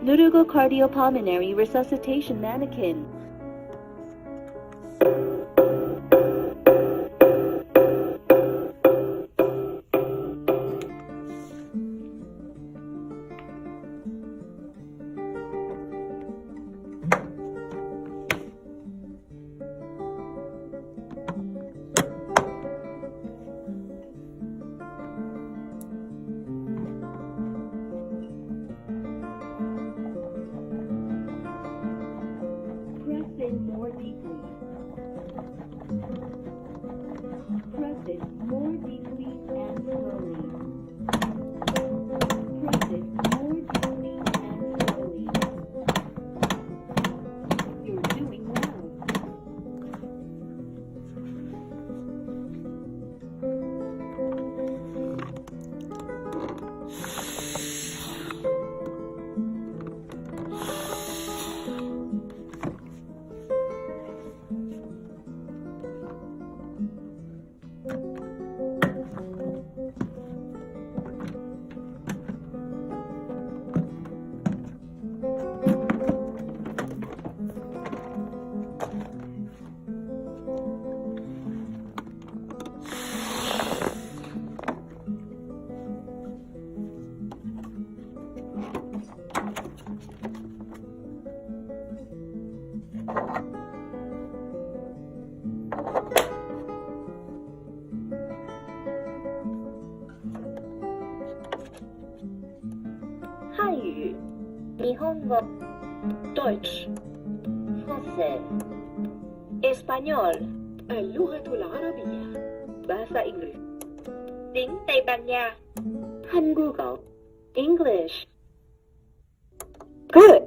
Nurugo cardiopulmonary resuscitation manikin. Press in more deeply. Press it more deeply and slowly. Press it more deeply and slowly. You're doing well. 한유, 일본어, Deutsch, français, espagnol, اللغة العربية, bahasa Inggris, tiếng Tây Ban Nha, 한국어, English. Good.